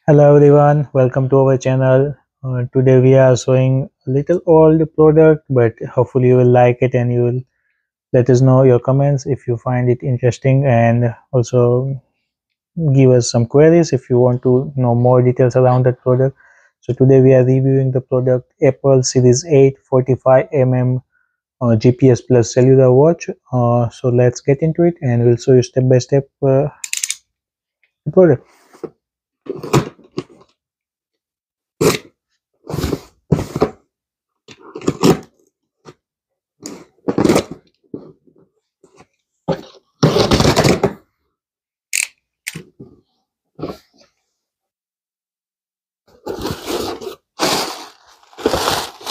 Hello everyone, welcome to our channel. Today we are showing a little old product, but hopefully you will like it and you will let us know your comments if you find it interesting, and also give us some queries if you want to know more details around that product. So today we are reviewing the product Apple Series 8 45mm GPS plus cellular watch. So let's get into it and we'll show you step by step the product.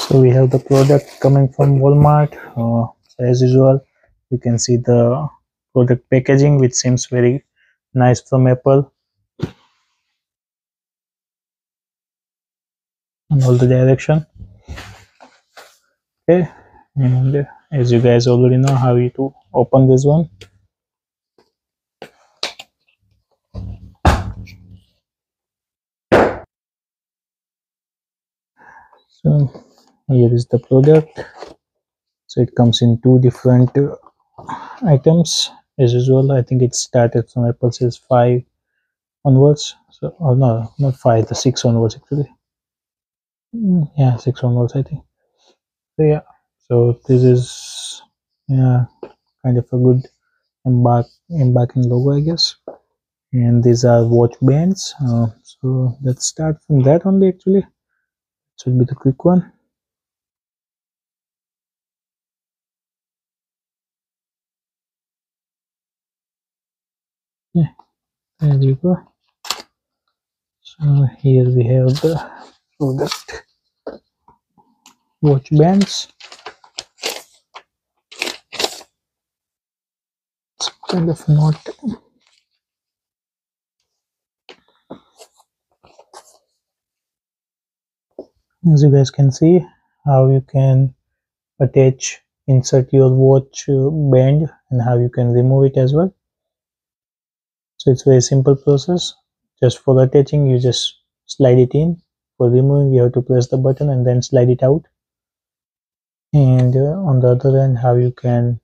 So we have the product coming from Walmart. As usual, you can see the product packaging, which seems very nice from Apple, and all the direction. Okay, and as you guys already know how you to open this one. So here is the product. So it comes in two different items. As usual, I think it started from Apple says 5 onwards. So, oh no, not 5, the 6 onwards actually. Yeah, 6 onwards I think. So yeah, so this is, yeah, kind of a good embarking logo, I guess. And these are watch bands. So let's start from that only. Actually, should be the quick one. Yeah, there you go. So here we have the product watch bands. It's kind of not. As you guys can see, how you can insert your watch band, and how you can remove it as well. So it's very simple process. Just for attaching, you just slide it in. For removing, you have to press the button and then slide it out. And on the other end, how you can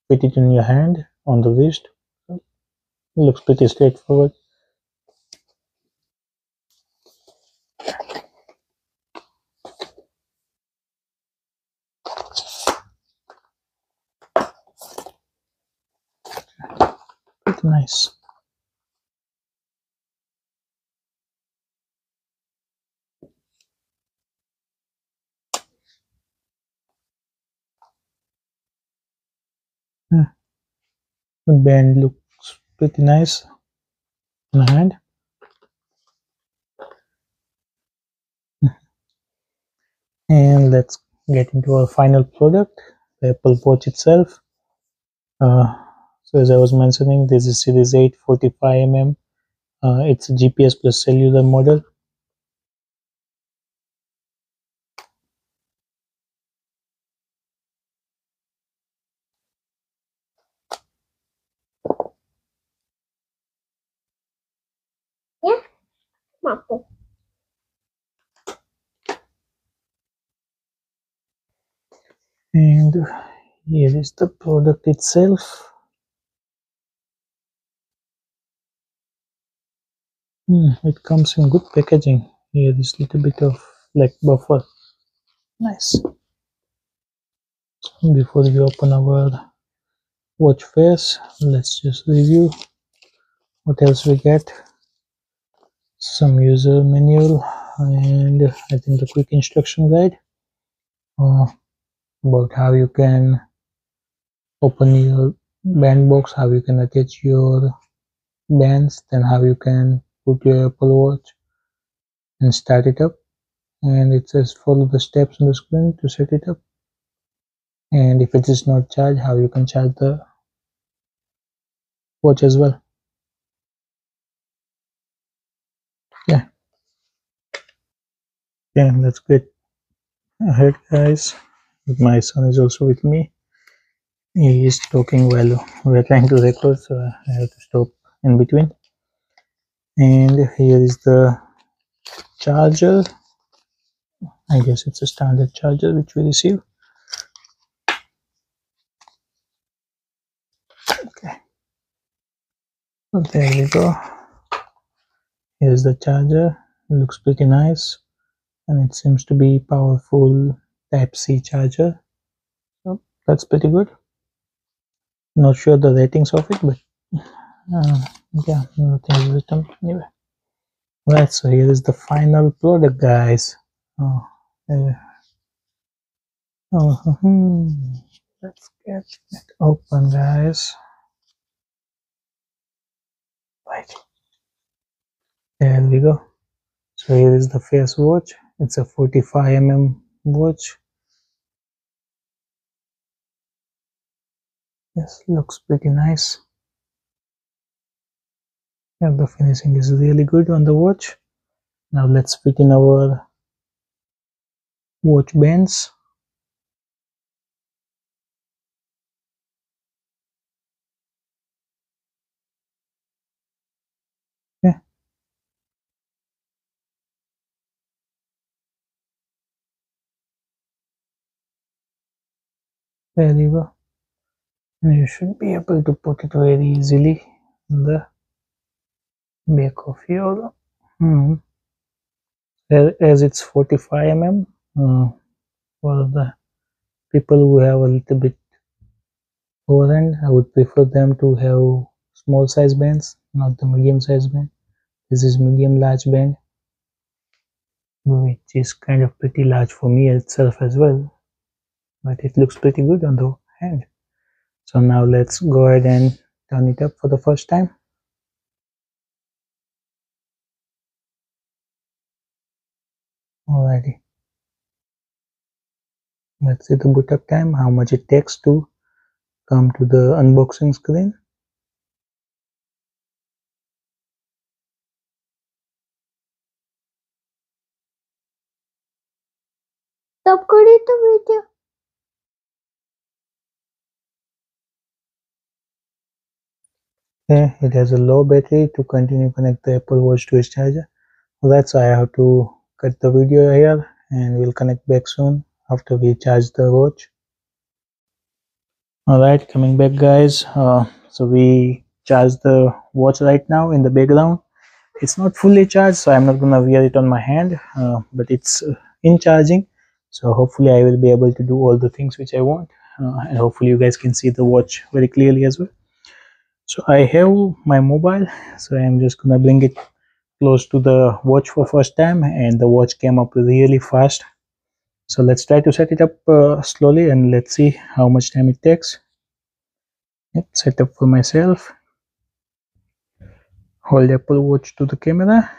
fit it in your hand on the wrist. It looks pretty straightforward. Pretty nice. Yeah. The band looks pretty nice in the hand. And let's get into our final product, the Apple Watch itself. So as I was mentioning, this is Series 8 45mm. It's a GPS plus cellular model. Yeah, Marco. And here is the product itself. It comes in good packaging. Here is a little bit of like buffer. Nice. Before we open our watch face, let's just review what else we get. Some user manual, and I think the quick instruction guide about how you can open your band box, how you can attach your bands, then how you can put your Apple Watch and start it up. And it says follow the steps on the screen to set it up. And if it is not charged, how you can charge the watch as well. Yeah, let's get ahead, guys. My son is also with me. He is talking while we're trying to record, so I have to stop in between. And here is the charger. I guess it's a standard charger which we receive. Okay, so there we go. Here's the charger. It looks pretty nice, and it seems to be powerful type C charger, so that's pretty good. Not sure the ratings of it, but uh, yeah, nothing is written anyway. Right, so here is the final product, guys. Oh, uh, let's get it open, guys. Right, there we go. So here is the face watch. It's a 45 mm watch. Yes, looks pretty nice. Yeah, the finishing is really good on the watch. Now let's fit in our watch bands. Okay, there you go. And you should be able to put it very easily on the back of your as it's 45 mm. For the people who have a little bit overhand, I would prefer them to have small size bands, not the medium size band. This is medium large band, which is kind of pretty large for me itself as well, but it looks pretty good on the hand. So now let's go ahead and turn it up for the first time. Alrighty, let's see the boot up time, how much it takes to come to the unboxing screen. Stop करी तो video Okay, it has a low battery to continue connect the Apple Watch to its charger. Alright, so I have to cut the video here and we'll connect back soon after we charge the watch. Alright, coming back, guys. So we charge the watch right now in the background. It's not fully charged, so I'm not gonna wear it on my hand, but it's in charging. So hopefully I will be able to do all the things which I want, and hopefully you guys can see the watch very clearly as well. So I have my mobile, so I'm just gonna bring it close to the watch for first time, and the watch came up really fast. So let's try to set it up slowly, and let's see how much time it takes. Yep, set up for myself. Hold Apple Watch to the camera.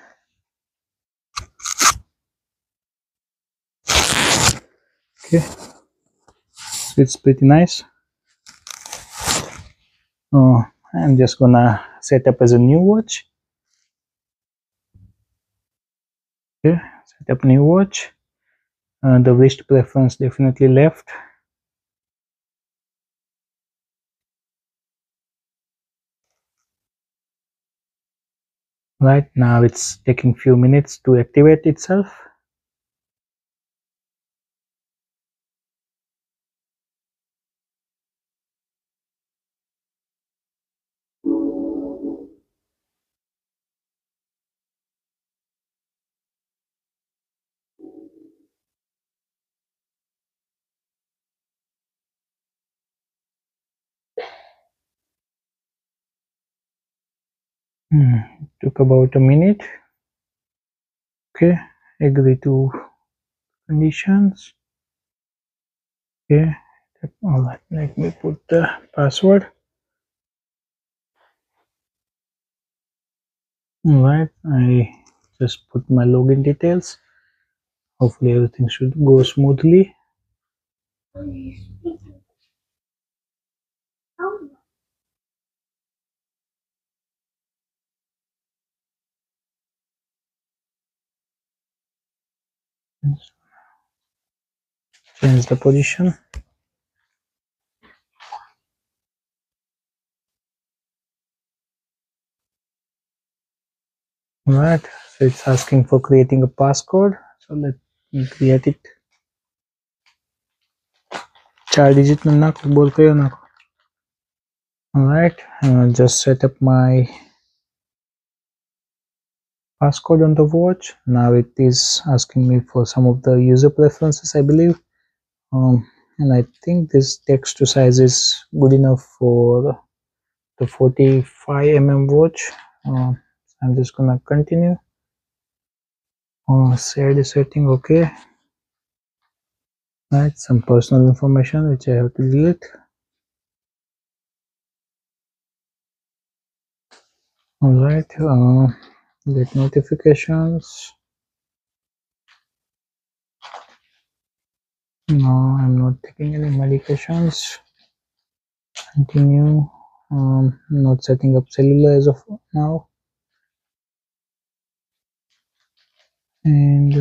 Okay, so it's pretty nice. I'm just gonna set up as a new watch. Okay, set up new watch. The wrist preference definitely left. Right now it's taking few minutes to activate itself. Took about a minute. Okay, agree to conditions. Okay, all right, let me put the password. All right, I just put my login details. Hopefully everything should go smoothly. Change the position. Alright, so it's asking for creating a passcode. So let me create it. 4 digit में ना बोल के ना. Alright, just set up my passcode on the watch. Now it is asking me for some of the user preferences, I believe. And I think this text to size is good enough for the 45 watch. I'm just gonna continue. Share the setting, okay. Right, some personal information which I have to delete. Alright, get notifications. No, I'm not taking any medications. Continue. Not setting up cellular as of now. And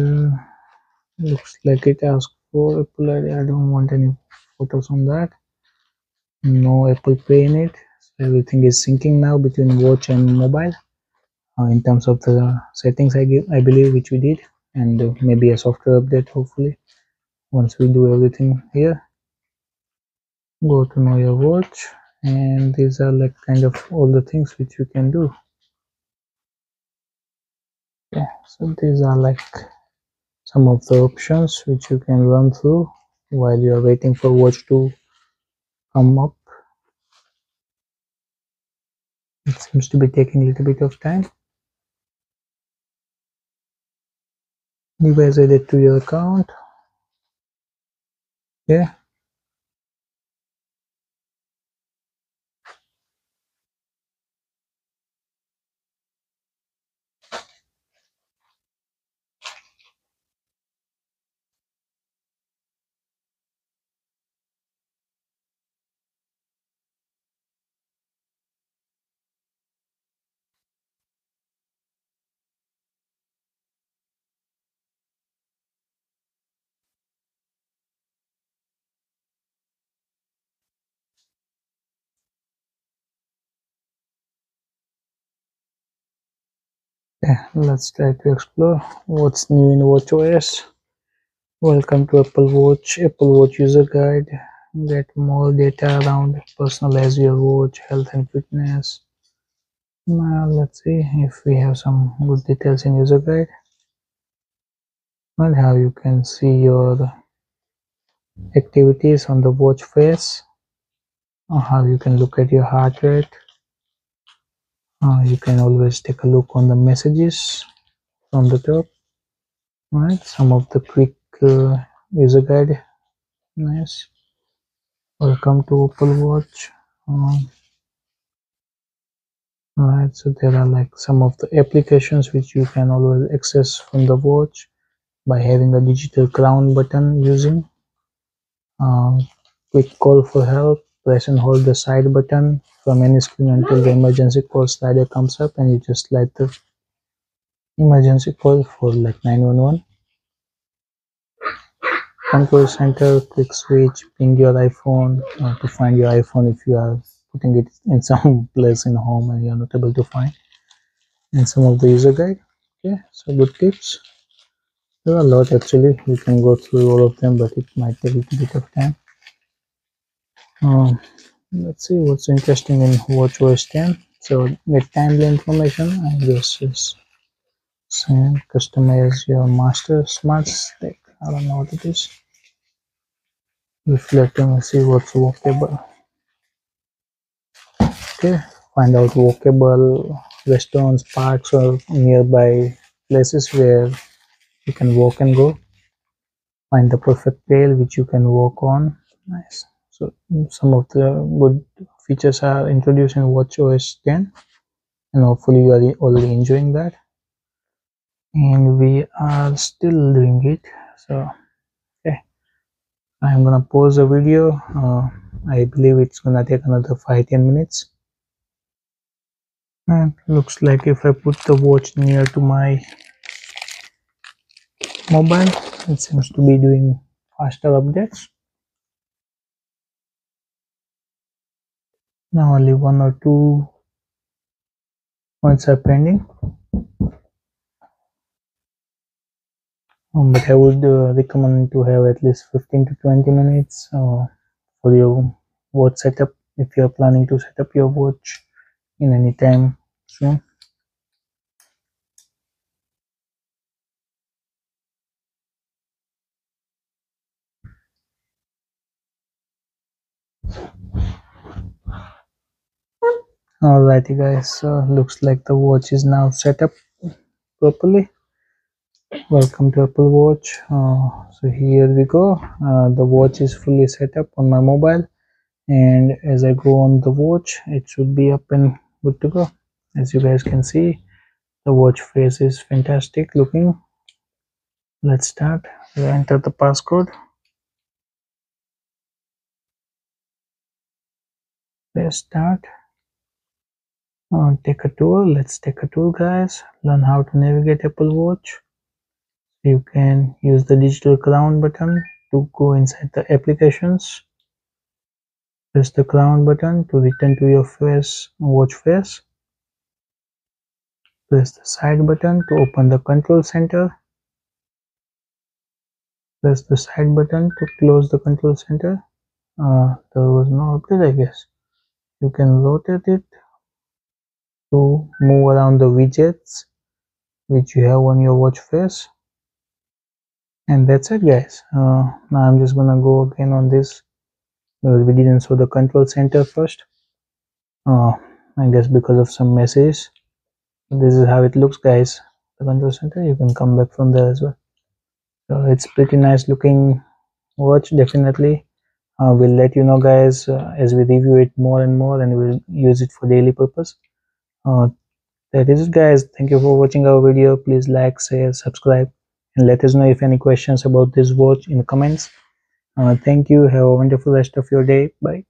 looks like it asks for Apple ID. I don't want any photos on that. No Apple Pay in it. So everything is syncing now between watch and mobile. In terms of the settings, I believe which we did, and maybe a software update hopefully once we do everything here. Go to know your watch, and these are like kind of all the things which you can do. Yeah, so these are like some of the options which you can run through while you are waiting for watch to come up. It seems to be taking a little bit of time. Device added to your account. Yeah. Yeah, let's try to explore what's new in watchOS. Welcome to Apple Watch user guide. Get more data around personalize your watch, health and fitness. Now let's see if we have some good details in user guide. Well, how you can see your activities on the watch face, or how you can look at your heart rate. You can always take a look on the messages from the top. Right, some of the quick user guide. Nice. Welcome to Apple Watch. Right, so there are like some of the applications which you can always access from the watch by having a digital crown button using. Quick call for help, press and hold the side button from any screen until the emergency call slider comes up, and you just slide the emergency call for like 911. Control center, quick switch, ping your iPhone to find your iPhone if you are putting it in some place in home and you're not able to find. And some of the user guide. Okay, so good tips. There are a lot actually. We can go through all of them, but it might take a little bit of time. Let's see what's interesting in WatchOS 10. So get timely information. I guess is same. Customize your master smart stick. I don't know what it is. Reflect and see what's walkable. Okay, find out walkable restaurants, parks, or nearby places where you can walk and go. Find the perfect trail which you can walk on. Nice. So some of the good features are introduced in WatchOS 10, and hopefully you are already enjoying that. And we are still doing it. So okay, I'm gonna pause the video. I believe it's gonna take another 5-10 minutes. And looks like if I put the watch near to my mobile, it seems to be doing faster updates. Now only one or two points are pending. but I would recommend to have at least 15 to 20 minutes for your watch setup if you are planning to set up your watch in any time soon. Alrighty guys, looks like the watch is now set up properly. Welcome to Apple Watch. So here we go. The watch is fully set up on my mobile, and as I go on the watch, it should be up and good to go. As you guys can see, the watch face is fantastic looking. Let's start. We enter the passcode. Press start. Take a tour. Let's take a tour, guys. Learn how to navigate Apple Watch. You can use the digital crown button to go inside the applications. Press the crown button to return to your watch face. Press the side button to open the control center. Press the side button to close the control center. There was no update, I guess. You can rotate it to move around the widgets which you have on your watch face. And that's it, guys. Now I'm just gonna go again on this because we didn't show the control center first. I guess because of some messages. This is how it looks, guys. The control center, you can come back from there as well. So it's pretty nice looking watch. Definitely we'll let you know, guys, as we review it more and more, and we'll use it for daily purpose. That is it, guys. Thank you for watching our video. Please like, share, subscribe, and let us know if any questions about this watch in the comments. Thank you. Have a wonderful rest of your day. Bye.